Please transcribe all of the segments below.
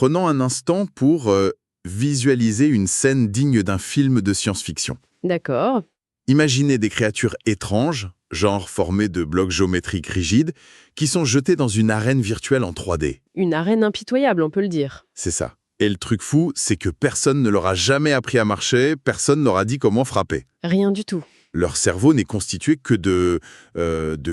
Prenons un instant pour visualiser une scène digne d'un film de science-fiction. D'accord. Imaginez des créatures étranges, genre formées de blocs géométriques rigides, qui sont jetées dans une arène virtuelle en 3D. Une arène impitoyable, on peut le dire. C'est ça. Et le truc fou, c'est que personne ne leur a jamais appris à marcher, personne n'aura dit comment frapper. Rien du tout. Leur cerveau n'est constitué que de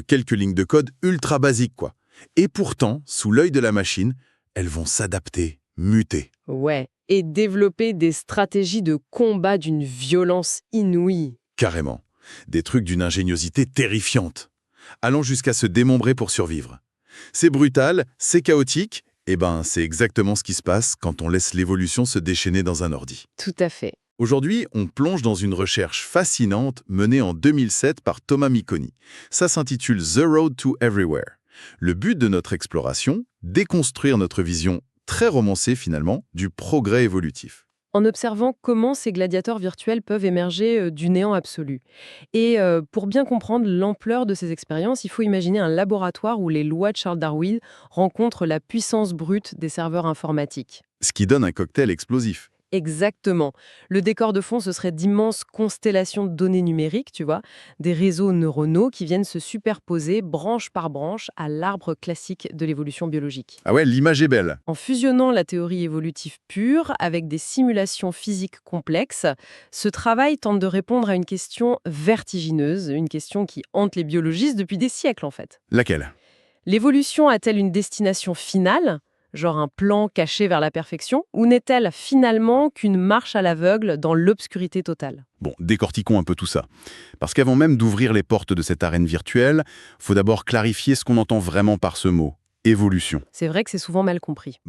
quelques lignes de code ultra basiques, quoi. Et pourtant, sous l'œil de la machine, elles vont s'adapter, muter. Ouais. Et développer des stratégies de combat d'une violence inouïe. Carrément. Des trucs d'une ingéniosité terrifiante. Allant jusqu'à se démembrer pour survivre. C'est brutal, c'est chaotique, et c'est exactement ce qui se passe quand on laisse l'évolution se déchaîner dans un ordi. Tout à fait. Aujourd'hui, on plonge dans une recherche fascinante menée en 2007 par Thomas Miconi. Ça s'intitule The Road to Everywhere. Le but de notre exploration, déconstruire notre vision très romancée finalement du progrès évolutif. En observant comment ces gladiateurs virtuels peuvent émerger du néant absolu. Et pour bien comprendre l'ampleur de ces expériences, il faut imaginer un laboratoire où les lois de Charles Darwin rencontrent la puissance brute des serveurs informatiques. Ce qui donne un cocktail explosif. Exactement. Le décor de fond, ce serait d'immenses constellations de données numériques, tu vois, des réseaux neuronaux qui viennent se superposer branche par branche à l'arbre classique de l'évolution biologique. Ah ouais, l'image est belle. En fusionnant la théorie évolutive pure avec des simulations physiques complexes, ce travail tente de répondre à une question vertigineuse, une question qui hante les biologistes depuis des siècles en fait. Laquelle? L'évolution a-t-elle une destination finale, genre un plan caché vers la perfection, ou n'est-elle finalement qu'une marche à l'aveugle dans l'obscurité totale? Bon, décortiquons un peu tout ça. Parce qu'avant même d'ouvrir les portes de cette arène virtuelle, faut d'abord clarifier ce qu'on entend vraiment par ce mot. Évolution. C'est vrai que c'est souvent mal compris.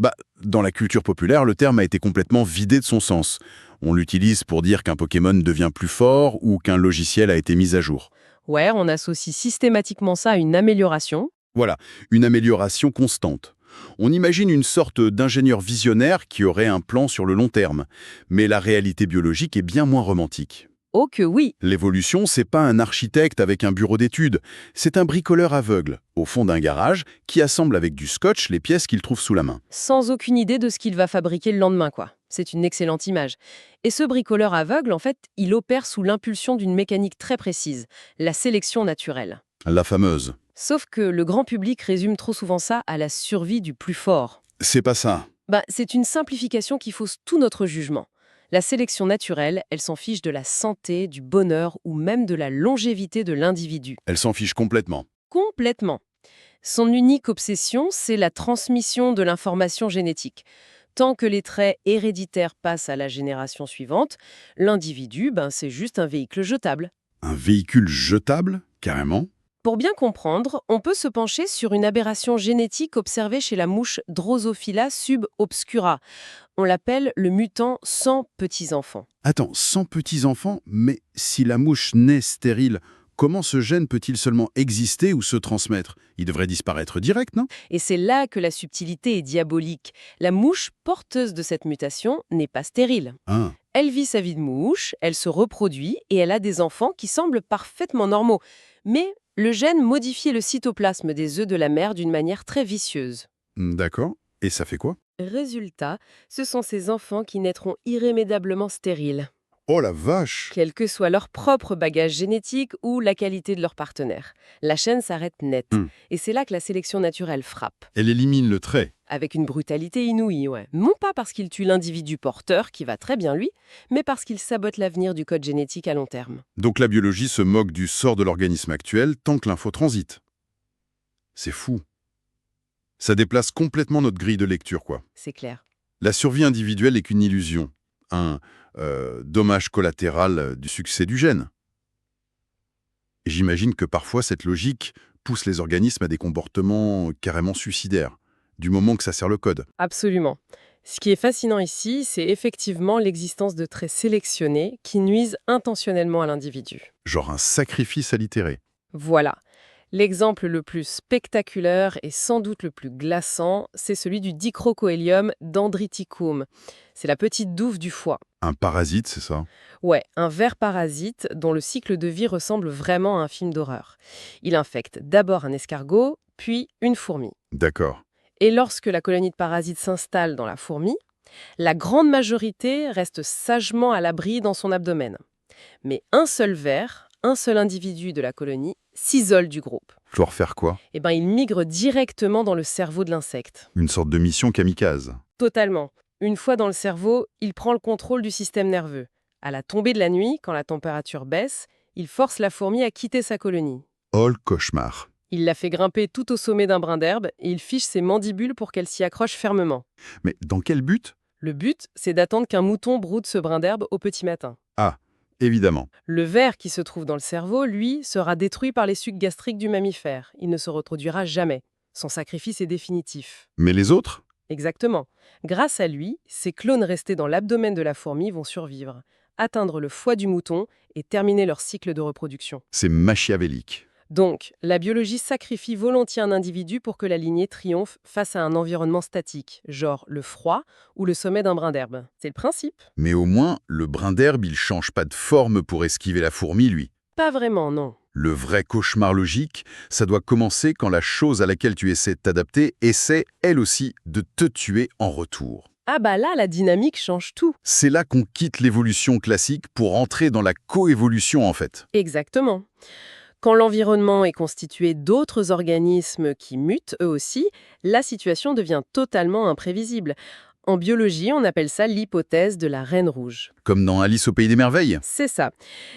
Dans la culture populaire, le terme a été complètement vidé de son sens. On l'utilise pour dire qu'un Pokémon devient plus fort ou qu'un logiciel a été mis à jour. Ouais, on associe systématiquement ça à une amélioration. Voilà, une amélioration constante. On imagine une sorte d'ingénieur visionnaire qui aurait un plan sur le long terme. Mais la réalité biologique est bien moins romantique. Oh que oui! L'évolution, c'est pas un architecte avec un bureau d'études, c'est un bricoleur aveugle, au fond d'un garage, qui assemble avec du scotch les pièces qu'il trouve sous la main. Sans aucune idée de ce qu'il va fabriquer le lendemain, quoi. C'est une excellente image. Et ce bricoleur aveugle, en fait, il opère sous l'impulsion d'une mécanique très précise, la sélection naturelle. La fameuse. Sauf que le grand public résume trop souvent ça à la survie du plus fort. C'est pas ça. C'est une simplification qui fausse tout notre jugement. La sélection naturelle, elle s'en fiche de la santé, du bonheur ou même de la longévité de l'individu. Elle s'en fiche complètement. Complètement. Son unique obsession, c'est la transmission de l'information génétique. Tant que les traits héréditaires passent à la génération suivante, l'individu, c'est juste un véhicule jetable. Un véhicule jetable, carrément. Pour bien comprendre, on peut se pencher sur une aberration génétique observée chez la mouche Drosophila subobscura. On l'appelle le mutant sans petits-enfants. Attends, sans petits-enfants, mais si la mouche naît stérile, comment ce gène peut-il seulement exister ou se transmettre? Il devrait disparaître direct, non? Et c'est là que la subtilité est diabolique. La mouche porteuse de cette mutation n'est pas stérile. Ah, Elle vit sa vie de mouche, elle se reproduit et elle a des enfants qui semblent parfaitement normaux. Mais le gène modifie le cytoplasme des œufs de la mère d'une manière très vicieuse. d'accord. Et ça fait quoi? Résultat, ce sont ces enfants qui naîtront irrémédiablement stériles, Oh la vache! quel que soit leur propre bagage génétique ou la qualité de leur partenaire. La chaîne s'arrête net. Et c'est là que la sélection naturelle frappe. Elle élimine le trait. Avec une brutalité inouïe, ouais. Non pas parce qu'il tue l'individu porteur, qui va très bien lui, mais parce qu'il sabote l'avenir du code génétique à long terme. Donc la biologie se moque du sort de l'organisme actuel tant que l'info transite. C'est fou. Ça déplace complètement notre grille de lecture, quoi. C'est clair. La survie individuelle est qu'une illusion. Un dommage collatéral du succès du gène. Et j'imagine que parfois cette logique pousse les organismes à des comportements carrément suicidaires, du moment que ça sert le code. Absolument. Ce qui est fascinant ici, c'est effectivement l'existence de traits sélectionnés qui nuisent intentionnellement à l'individu. Genre un sacrifice allitéré. Voilà. L'exemple le plus spectaculaire et sans doute le plus glaçant, c'est celui du dicrocoelium dendriticum. C'est la petite douve du foie. Un parasite, c'est ça? Ouais, un ver parasite dont le cycle de vie ressemble vraiment à un film d'horreur. Il infecte d'abord un escargot, puis une fourmi. D'accord. Et lorsque la colonie de parasites s'installe dans la fourmi, la grande majorité reste sagement à l'abri dans son abdomen. Mais un seul ver, un seul individu de la colonie, s'isole du groupe. Genre faire quoi? Eh ben, il migre directement dans le cerveau de l'insecte. Une sorte de mission kamikaze. Totalement. Une fois dans le cerveau, il prend le contrôle du système nerveux. À la tombée de la nuit, quand la température baisse, il force la fourmi à quitter sa colonie. Oh, le cauchemar. Il la fait grimper tout au sommet d'un brin d'herbe et il fiche ses mandibules pour qu'elle s'y accroche fermement. Mais dans quel but? Le but, c'est d'attendre qu'un mouton broute ce brin d'herbe au petit matin. Ah, évidemment. Le ver qui se trouve dans le cerveau, lui, sera détruit par les sucs gastriques du mammifère. Il ne se reproduira jamais. Son sacrifice est définitif. Mais les autres? Exactement. Grâce à lui, ces clones restés dans l'abdomen de la fourmi vont survivre, atteindre le foie du mouton et terminer leur cycle de reproduction. C'est machiavélique. Donc, la biologie sacrifie volontiers un individu pour que la lignée triomphe face à un environnement statique, genre le froid ou le sommet d'un brin d'herbe. C'est le principe. Mais au moins, le brin d'herbe, il change pas de forme pour esquiver la fourmi, lui. Pas vraiment, non. Le vrai cauchemar logique, ça doit commencer quand la chose à laquelle tu essaies de t'adapter essaie, elle aussi, de te tuer en retour. Ah bah là, la dynamique change tout. C'est là qu'on quitte l'évolution classique pour entrer dans la coévolution, en fait. Exactement. Quand l'environnement est constitué d'autres organismes qui mutent eux aussi, la situation devient totalement imprévisible. En biologie, on appelle ça l'hypothèse de la reine rouge. Comme dans Alice au Pays des Merveilles. C'est ça.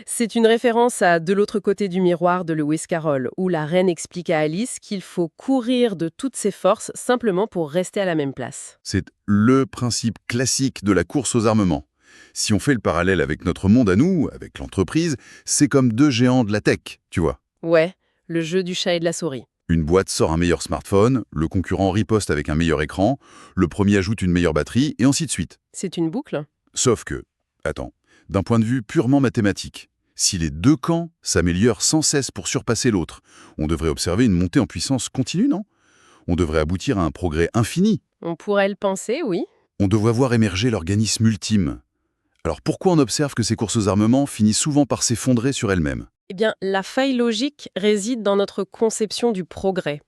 C'est une référence à De l'autre côté du miroir de Lewis Carroll, où la reine explique à Alice qu'il faut courir de toutes ses forces simplement pour rester à la même place. C'est le principe classique de la course aux armements. Si on fait le parallèle avec notre monde à nous, avec l'entreprise, c'est comme deux géants de la tech, tu vois. Ouais, le jeu du chat et de la souris. Une boîte sort un meilleur smartphone, le concurrent riposte avec un meilleur écran, le premier ajoute une meilleure batterie, et ainsi de suite. C'est une boucle. Sauf que, attends, d'un point de vue purement mathématique, si les deux camps s'améliorent sans cesse pour surpasser l'autre, on devrait observer une montée en puissance continue, non? On devrait aboutir à un progrès infini. On pourrait le penser, oui. On devrait voir émerger l'organisme ultime. Alors pourquoi on observe que ces courses aux armements finissent souvent par s'effondrer sur elles-mêmes? Eh bien, la faille logique réside dans notre conception du progrès.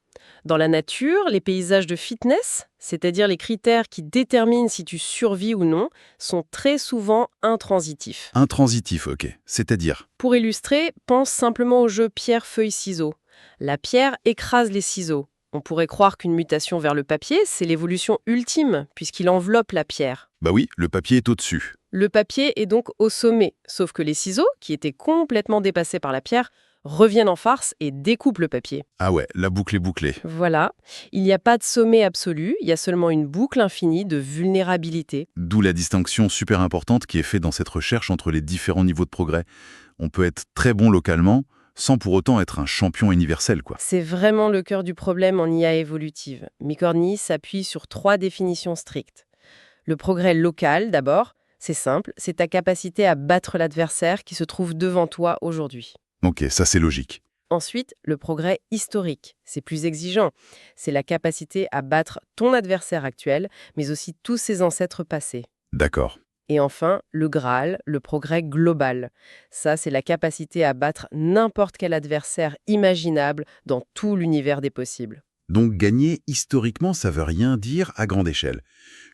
Dans la nature, les paysages de fitness, c'est-à-dire les critères qui déterminent si tu survis ou non, sont très souvent intransitifs. Intransitif, ok. C'est-à-dire? Pour illustrer, pense simplement au jeu pierre-feuille-ciseaux. La pierre écrase les ciseaux. On pourrait croire qu'une mutation vers le papier, c'est l'évolution ultime, puisqu'il enveloppe la pierre. Bah oui, le papier est au-dessus. Le papier est donc au sommet, sauf que les ciseaux, qui étaient complètement dépassés par la pierre, reviennent en farce et découpent le papier. Ah ouais, la boucle est bouclée. Voilà, il n'y a pas de sommet absolu, il y a seulement une boucle infinie de vulnérabilité. D'où la distinction super importante qui est faite dans cette recherche entre les différents niveaux de progrès. On peut être très bon localement, sans pour autant être un champion universel, quoi. C'est vraiment le cœur du problème en IA évolutive. Micorny s'appuie sur 3 définitions strictes. Le progrès local, d'abord, c'est simple, c'est ta capacité à battre l'adversaire qui se trouve devant toi aujourd'hui. Ok, ça c'est logique. Ensuite, le progrès historique, c'est plus exigeant. C'est la capacité à battre ton adversaire actuel, mais aussi tous ses ancêtres passés. D'accord. Et enfin, le Graal, le progrès global. Ça, c'est la capacité à battre n'importe quel adversaire imaginable dans tout l'univers des possibles. Donc gagner historiquement, ça veut rien dire à grande échelle.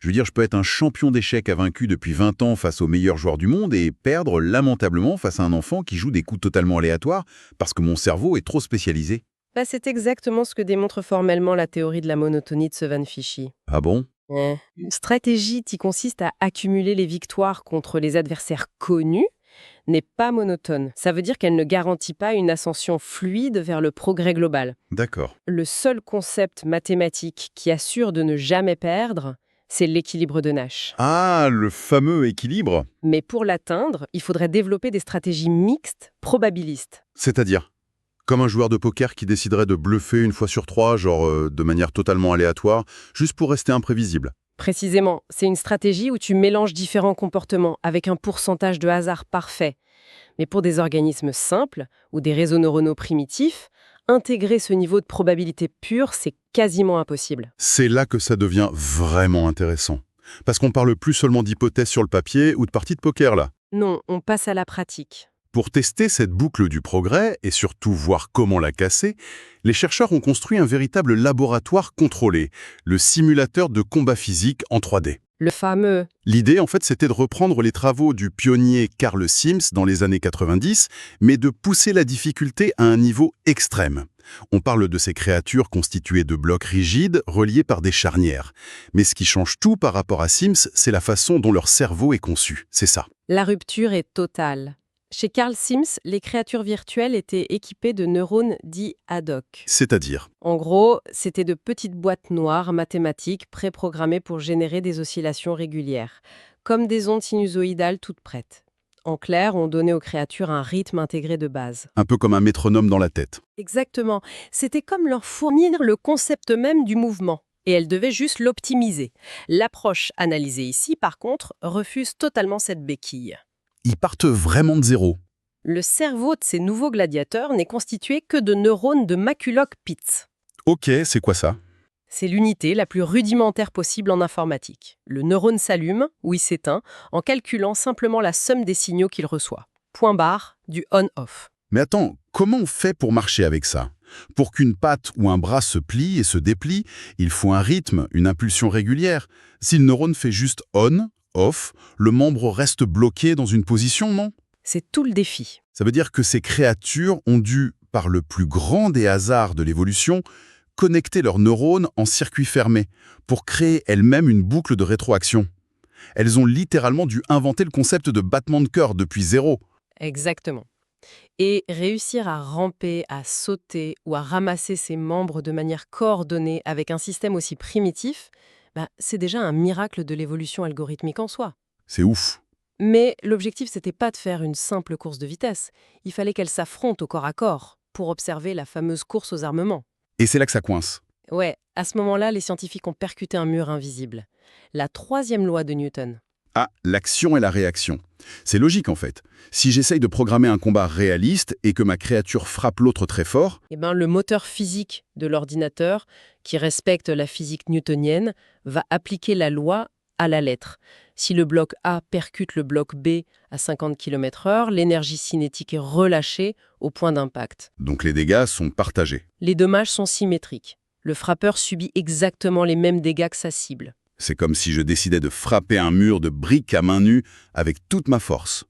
Je veux dire, je peux être un champion d'échecs vaincu depuis 20 ans face aux meilleurs joueurs du monde et perdre lamentablement face à un enfant qui joue des coups totalement aléatoires parce que mon cerveau est trop spécialisé. C'est exactement ce que démontre formellement la théorie de la monotonie de Sevan-Fichy. Ah bon? Une stratégie qui consiste à accumuler les victoires contre les adversaires connus n'est pas monotone. Ça veut dire qu'elle ne garantit pas une ascension fluide vers le progrès global. D'accord. Le seul concept mathématique qui assure de ne jamais perdre, c'est l'équilibre de Nash. Ah, le fameux équilibre. Mais pour l'atteindre, il faudrait développer des stratégies mixtes, probabilistes. C'est-à-dire? Comme un joueur de poker qui déciderait de bluffer une fois sur 3, genre de manière totalement aléatoire, juste pour rester imprévisible. Précisément, c'est une stratégie où tu mélanges différents comportements avec un pourcentage de hasard parfait. Mais pour des organismes simples ou des réseaux neuronaux primitifs, intégrer ce niveau de probabilité pure, c'est quasiment impossible. C'est là que ça devient vraiment intéressant. Parce qu'on parle plus seulement d'hypothèses sur le papier ou de parties de poker, là. Non, on passe à la pratique. Pour tester cette boucle du progrès et surtout voir comment la casser, les chercheurs ont construit un véritable laboratoire contrôlé, le simulateur de combat physique en 3D. Le fameux. L'idée, en fait, c'était de reprendre les travaux du pionnier Carl Sims dans les années 90, mais de pousser la difficulté à un niveau extrême. On parle de ces créatures constituées de blocs rigides reliés par des charnières. Mais ce qui change tout par rapport à Sims, c'est la façon dont leur cerveau est conçu. C'est ça. La rupture est totale. Chez Carl Sims, les créatures virtuelles étaient équipées de neurones dits ad hoc. C'est-à-dire, En gros, c'était de petites boîtes noires mathématiques préprogrammées pour générer des oscillations régulières, comme des ondes sinusoïdales toutes prêtes. En clair, on donnait aux créatures un rythme intégré de base. un peu comme un métronome dans la tête. Exactement. C'était comme leur fournir le concept même du mouvement. Et elles devaient juste l'optimiser. L'approche analysée ici, par contre, refuse totalement cette béquille. Ils partent vraiment de zéro. Le cerveau de ces nouveaux gladiateurs n'est constitué que de neurones de Maculoch-Pitts. Ok, c'est quoi ça? C'est l'unité la plus rudimentaire possible en informatique. Le neurone s'allume, ou il s'éteint, en calculant simplement la somme des signaux qu'il reçoit. Point barre du on-off. Mais attends, comment on fait pour marcher avec ça? Pour qu'une patte ou un bras se plie et se déplie, il faut un rythme, une impulsion régulière. Si le neurone fait juste on, off, le membre reste bloqué dans une position, non? C'est tout le défi. Ça veut dire que ces créatures ont dû, par le plus grand des hasards de l'évolution, connecter leurs neurones en circuit fermé pour créer elles-mêmes une boucle de rétroaction. Elles ont littéralement dû inventer le concept de battement de cœur depuis zéro. Exactement. Et réussir à ramper, à sauter ou à ramasser ses membres de manière coordonnée avec un système aussi primitif, c'est déjà un miracle de l'évolution algorithmique en soi. C'est ouf. Mais l'objectif, c'était pas de faire une simple course de vitesse. Il fallait qu'elles s'affrontent au corps à corps pour observer la fameuse course aux armements. Et c'est là que ça coince. Ouais, à ce moment-là, les scientifiques ont percuté un mur invisible. La 3e loi de Newton. Ah, l'action et la réaction. C'est logique en fait. Si j'essaye de programmer un combat réaliste et que ma créature frappe l'autre très fort, Le moteur physique de l'ordinateur, qui respecte la physique newtonienne, va appliquer la loi à la lettre. Si le bloc A percute le bloc B à 50 km/h, l'énergie cinétique est relâchée au point d'impact. donc les dégâts sont partagés. Les dommages sont symétriques. Le frappeur subit exactement les mêmes dégâts que sa cible. C'est comme si je décidais de frapper un mur de briques à main nue avec toute ma force.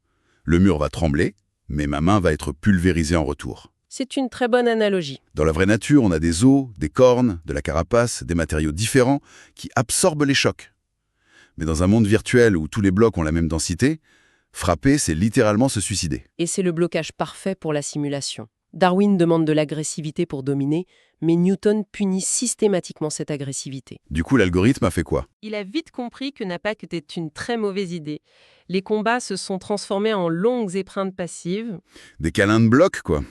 Le mur va trembler, mais ma main va être pulvérisée en retour. C'est une très bonne analogie. Dans la vraie nature, on a des os, des cornes, de la carapace, des matériaux différents qui absorbent les chocs. Mais dans un monde virtuel où tous les blocs ont la même densité, frapper, c'est littéralement se suicider. Et c'est le blocage parfait pour la simulation. Darwin demande de l'agressivité pour dominer, mais Newton punit systématiquement cette agressivité. Du coup, l'algorithme a fait quoi? Il a vite compris que Napak était une très mauvaise idée. Les combats se sont transformés en longues épreintes passives. Des câlins de blocs, quoi.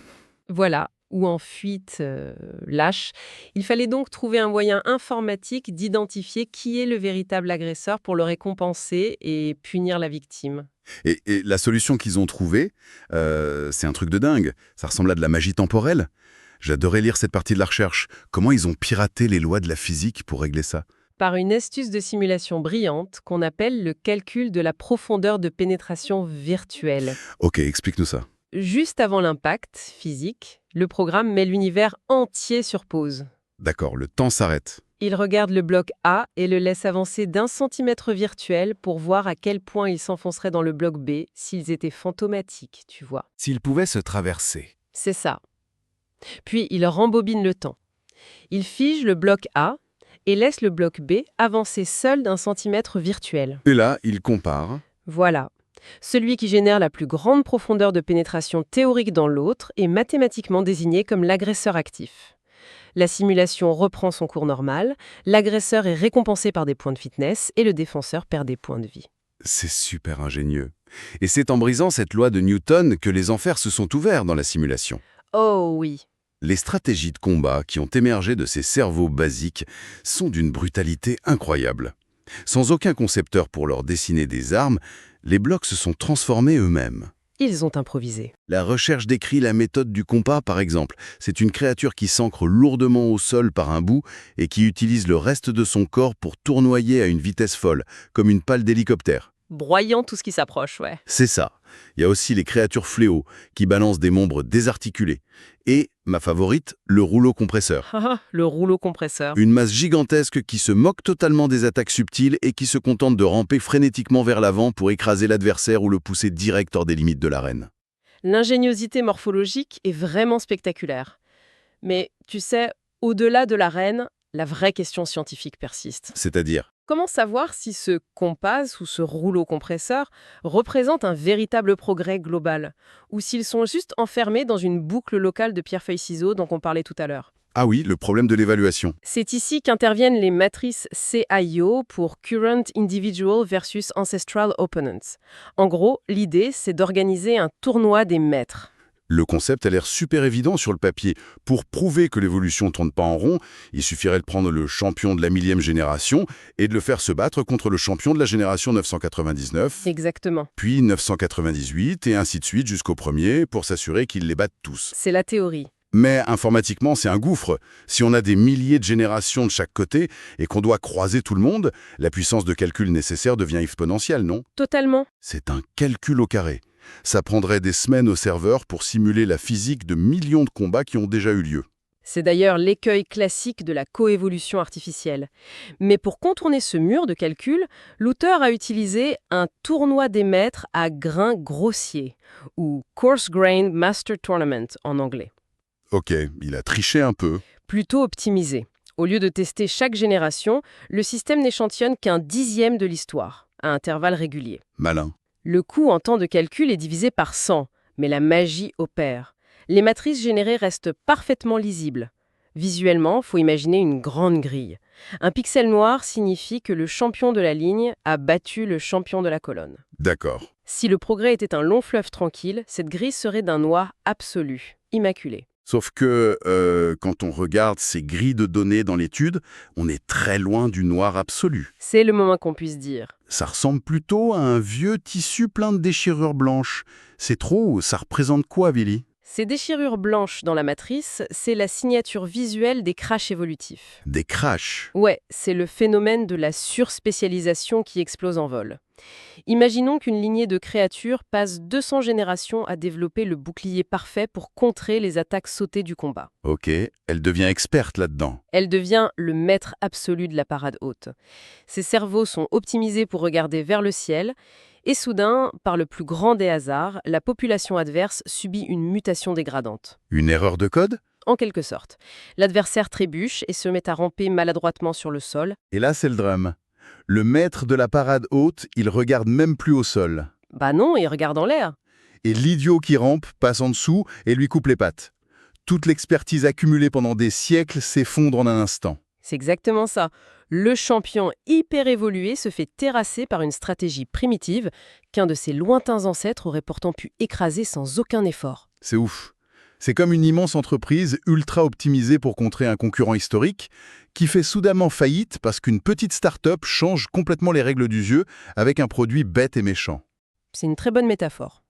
Voilà, ou en fuite lâche. Il fallait donc trouver un moyen informatique d'identifier qui est le véritable agresseur pour le récompenser et punir la victime. Et la solution qu'ils ont trouvée, c'est un truc de dingue. Ça ressemble à de la magie temporelle. J'adorais lire cette partie de la recherche. Comment ils ont piraté les lois de la physique pour régler ça? Par une astuce de simulation brillante qu'on appelle le calcul de la profondeur de pénétration virtuelle. Ok, explique-nous ça. Juste avant l'impact physique, le programme met l'univers entier sur pause. D'accord, le temps s'arrête. Il regarde le bloc A et le laisse avancer d'1 centimètre virtuel pour voir à quel point il s'enfoncerait dans le bloc B s'ils étaient fantomatiques, tu vois. S'ils pouvaient se traverser. C'est ça. Puis il rembobine le temps. Il fige le bloc A et laisse le bloc B avancer seul d'1 centimètre virtuel. Et là, il compare. Voilà. Celui qui génère la plus grande profondeur de pénétration théorique dans l'autre est mathématiquement désigné comme l'agresseur actif. La simulation reprend son cours normal, l'agresseur est récompensé par des points de fitness et le défenseur perd des points de vie. C'est super ingénieux. Et c'est en brisant cette loi de Newton que les enfers se sont ouverts dans la simulation. Oh oui. Les stratégies de combat qui ont émergé de ces cerveaux basiques sont d'une brutalité incroyable. Sans aucun concepteur pour leur dessiner des armes, les blocs se sont transformés eux-mêmes. Ils ont improvisé. La recherche décrit la méthode du compas, par exemple. C'est une créature qui s'ancre lourdement au sol par un bout et qui utilise le reste de son corps pour tournoyer à une vitesse folle, comme une pale d'hélicoptère. broyant tout ce qui s'approche, ouais. C'est ça. Il y a aussi les créatures fléaux, qui balancent des membres désarticulés. Et, ma favorite, le rouleau compresseur. Le rouleau compresseur. Une masse gigantesque qui se moque totalement des attaques subtiles et qui se contente de ramper frénétiquement vers l'avant pour écraser l'adversaire ou le pousser direct hors des limites de l'arène. L'ingéniosité morphologique est vraiment spectaculaire. Mais tu sais, au-delà de l'arène, la vraie question scientifique persiste. C'est-à-dire, Comment savoir si ce compas ou ce rouleau compresseur représente un véritable progrès global, ou s'ils sont juste enfermés dans une boucle locale de pierre-feuille-ciseaux dont on parlait tout à l'heure? ah oui, le problème de l'évaluation. C'est ici qu'interviennent les matrices CIO pour Current Individual versus Ancestral Opponents. En gros, l'idée, c'est d'organiser un tournoi des maîtres. Le concept a l'air super évident sur le papier. Pour prouver que l'évolution ne tourne pas en rond, il suffirait de prendre le champion de la 1000e génération et de le faire se battre contre le champion de la génération 999, Exactement. puis 998 et ainsi de suite jusqu'au premier pour s'assurer qu'ils les battent tous. C'est la théorie. Mais informatiquement, c'est un gouffre. Si on a des milliers de générations de chaque côté et qu'on doit croiser tout le monde, la puissance de calcul nécessaire devient exponentielle, non? Totalement. C'est un calcul au carré. Ça prendrait des semaines au serveur pour simuler la physique de millions de combats qui ont déjà eu lieu. C'est d'ailleurs l'écueil classique de la coévolution artificielle. Mais pour contourner ce mur de calcul, l'auteur a utilisé un tournoi des maîtres à grains grossiers, ou Coarse Grain Master Tournament en anglais. Ok, il a triché un peu. Plutôt optimisé. Au lieu de tester chaque génération, le système n'échantillonne qu'un dixième de l'histoire, à intervalles réguliers. Malin. Le coût en temps de calcul est divisé par 100, mais la magie opère. Les matrices générées restent parfaitement lisibles. Visuellement, faut imaginer une grande grille. Un pixel noir signifie que le champion de la ligne a battu le champion de la colonne. D'accord. Si le progrès était un long fleuve tranquille, cette grille serait d'un noir absolu, immaculé. Sauf que quand on regarde ces grilles de données dans l'étude, on est très loin du noir absolu. C'est le moins qu'on puisse dire. Ça ressemble plutôt à un vieux tissu plein de déchirures blanches. C'est trop, ça représente quoi, Billy? Ces déchirures blanches dans la matrice, c'est la signature visuelle des crashs évolutifs. Des crashs. Ouais, c'est le phénomène de la surspécialisation qui explose en vol. Imaginons qu'une lignée de créatures passe 200 générations à développer le bouclier parfait pour contrer les attaques sautées du combat. Ok, elle devient experte là-dedans. Elle devient le maître absolu de la parade haute. Ses cerveaux sont optimisés pour regarder vers le ciel, et soudain, par le plus grand des hasards, la population adverse subit une mutation dégradante. Une erreur de code? En quelque sorte. L'adversaire trébuche et se met à ramper maladroitement sur le sol. Et là, c'est le drame. Le maître de la parade haute, il regarde même plus au sol. Bah non, il regarde en l'air. Et l'idiot qui rampe passe en dessous et lui coupe les pattes. Toute l'expertise accumulée pendant des siècles s'effondre en un instant. C'est exactement ça. Le champion hyper évolué se fait terrasser par une stratégie primitive qu'un de ses lointains ancêtres aurait pourtant pu écraser sans aucun effort. C'est ouf. C'est comme une immense entreprise ultra optimisée pour contrer un concurrent historique qui fait soudainement faillite parce qu'une petite start-up change complètement les règles du jeu avec un produit bête et méchant. C'est une très bonne métaphore.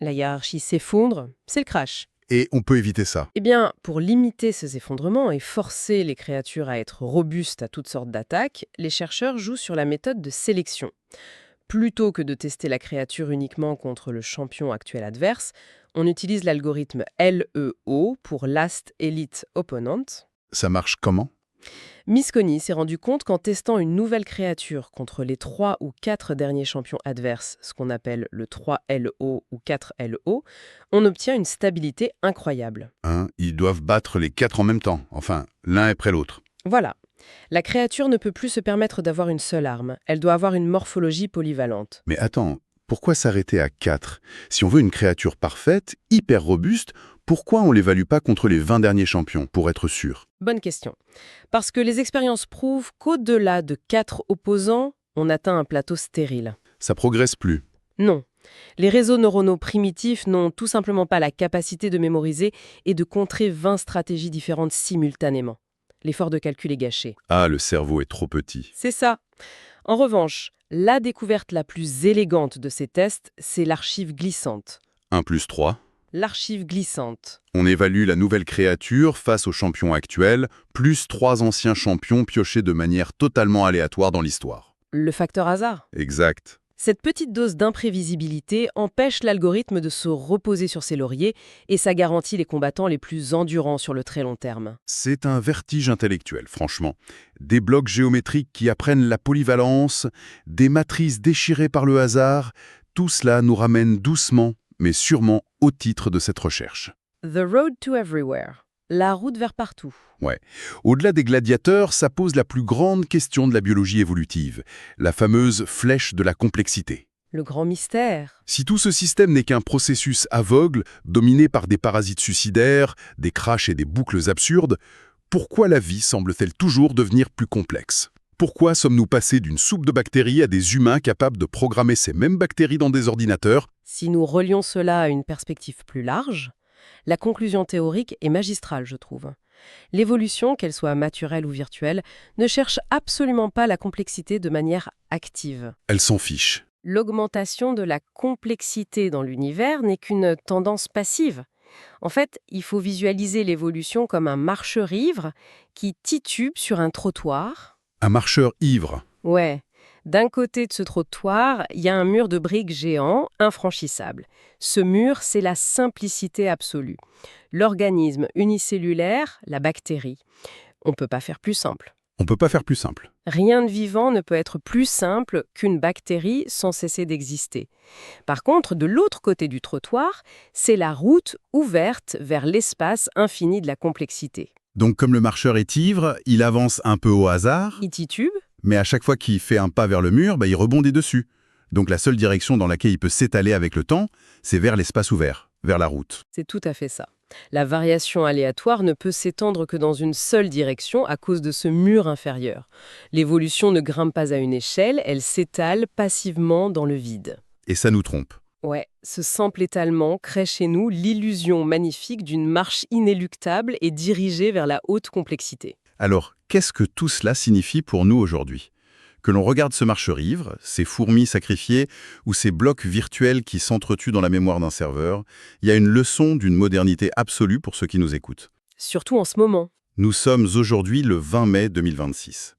La hiérarchie s'effondre, c'est le crash. Et on peut éviter ça. Eh bien, pour limiter ces effondrements et forcer les créatures à être robustes à toutes sortes d'attaques, les chercheurs jouent sur la méthode de sélection. Plutôt que de tester la créature uniquement contre le champion actuel adverse, on utilise l'algorithme LEO pour Last Elite Opponent. Ça marche comment? Mosconi s'est rendu compte qu'en testant une nouvelle créature contre les 3 ou 4 derniers champions adverses, ce qu'on appelle le 3LO ou 4LO, on obtient une stabilité incroyable. Ils doivent battre les 4 en même temps, enfin, l'un après l'autre. Voilà. La créature ne peut plus se permettre d'avoir une seule arme. Elle doit avoir une morphologie polyvalente. Mais attends, pourquoi s'arrêter à 4? Si on veut une créature parfaite, hyper robuste, pourquoi on l'évalue pas contre les 20 derniers champions, pour être sûr? Bonne question. Parce que les expériences prouvent qu'au-delà de 4 opposants, on atteint un plateau stérile. Ça progresse plus. Non. Les réseaux neuronaux primitifs n'ont tout simplement pas la capacité de mémoriser et de contrer 20 stratégies différentes simultanément. L'effort de calcul est gâché. Ah, le cerveau est trop petit. C'est ça. En revanche, la découverte la plus élégante de ces tests, c'est l'archive glissante. 1 plus 3. L'archive glissante. On évalue la nouvelle créature face au champion actuel, plus 3 anciens champions piochés de manière totalement aléatoire dans l'histoire. Le facteur hasard. Exact. Cette petite dose d'imprévisibilité empêche l'algorithme de se reposer sur ses lauriers et ça garantit les combattants les plus endurants sur le très long terme. C'est un vertige intellectuel, franchement. Des blocs géométriques qui apprennent la polyvalence, des matrices déchirées par le hasard, tout cela nous ramène doucement, mais sûrement au titre de cette recherche. The Road to Everywhere. La route vers partout. Ouais. Au-delà des gladiateurs, ça pose la plus grande question de la biologie évolutive, la fameuse flèche de la complexité. Le grand mystère. Si tout ce système n'est qu'un processus aveugle, dominé par des parasites suicidaires, des crashs et des boucles absurdes, pourquoi la vie semble-t-elle toujours devenir plus complexe? Pourquoi sommes-nous passés d'une soupe de bactéries à des humains capables de programmer ces mêmes bactéries dans des ordinateurs? Si nous relions cela à une perspective plus large, la conclusion théorique est magistrale, je trouve. L'évolution, qu'elle soit naturelle ou virtuelle, ne cherche absolument pas la complexité de manière active. Elle s'en fiche. L'augmentation de la complexité dans l'univers n'est qu'une tendance passive. En fait, il faut visualiser l'évolution comme un marcheur ivre qui titube sur un trottoir. Un marcheur ivre. Ouais. D'un côté de ce trottoir, il y a un mur de briques géant, infranchissable. Ce mur, c'est la simplicité absolue. L'organisme unicellulaire, la bactérie. On ne peut pas faire plus simple. On ne peut pas faire plus simple. Rien de vivant ne peut être plus simple qu'une bactérie sans cesser d'exister. Par contre, de l'autre côté du trottoir, c'est la route ouverte vers l'espace infini de la complexité. Donc comme le marcheur est ivre, il avance un peu au hasard, Il titube. mais à chaque fois qu'il fait un pas vers le mur, il rebondit dessus. Donc la seule direction dans laquelle il peut s'étaler avec le temps, c'est vers l'espace ouvert, vers la route. C'est tout à fait ça. La variation aléatoire ne peut s'étendre que dans une seule direction à cause de ce mur inférieur. L'évolution ne grimpe pas à une échelle, elle s'étale passivement dans le vide. Et ça nous trompe. Ouais, ce simple étalement crée chez nous l'illusion magnifique d'une marche inéluctable et dirigée vers la haute complexité. Alors, qu'est-ce que tout cela signifie pour nous aujourd'hui? Que l'on regarde ce marcheur ivre, ces fourmis sacrifiées ou ces blocs virtuels qui s'entretuent dans la mémoire d'un serveur, il y a une leçon d'une modernité absolue pour ceux qui nous écoutent. Surtout en ce moment. Nous sommes aujourd'hui le 20 mai 2026.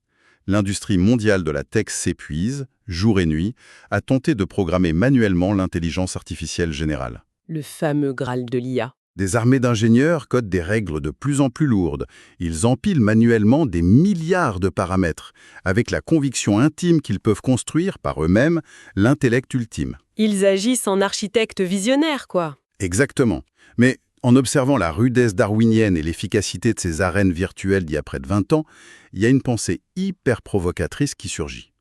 L'industrie mondiale de la tech s'épuise, jour et nuit, à tenter de programmer manuellement l'intelligence artificielle générale. Le fameux Graal de l'IA. Des armées d'ingénieurs codent des règles de plus en plus lourdes. Ils empilent manuellement des milliards de paramètres, avec la conviction intime qu'ils peuvent construire par eux-mêmes l'intellect ultime. Ils agissent en architectes visionnaires, quoi. Exactement. Mais en observant la rudesse darwinienne et l'efficacité de ces arènes virtuelles d'il y a près de 20 ans, il y a une pensée hyper provocatrice qui surgit.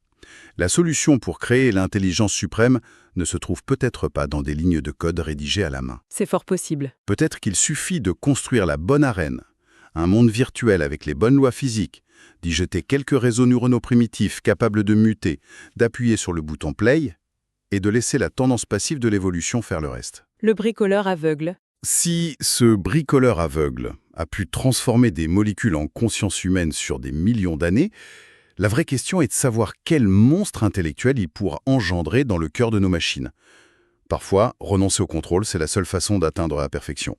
La solution pour créer l'intelligence suprême ne se trouve peut-être pas dans des lignes de code rédigées à la main. C'est fort possible. Peut-être qu'il suffit de construire la bonne arène, un monde virtuel avec les bonnes lois physiques, d'y jeter quelques réseaux neuronaux primitifs capables de muter, d'appuyer sur le bouton play et de laisser la tendance passive de l'évolution faire le reste. Le bricoleur aveugle. Si ce bricoleur aveugle a pu transformer des molécules en conscience humaine sur des millions d'années, la vraie question est de savoir quel monstre intellectuel il pourra engendrer dans le cœur de nos machines. Parfois, renoncer au contrôle, c'est la seule façon d'atteindre la perfection.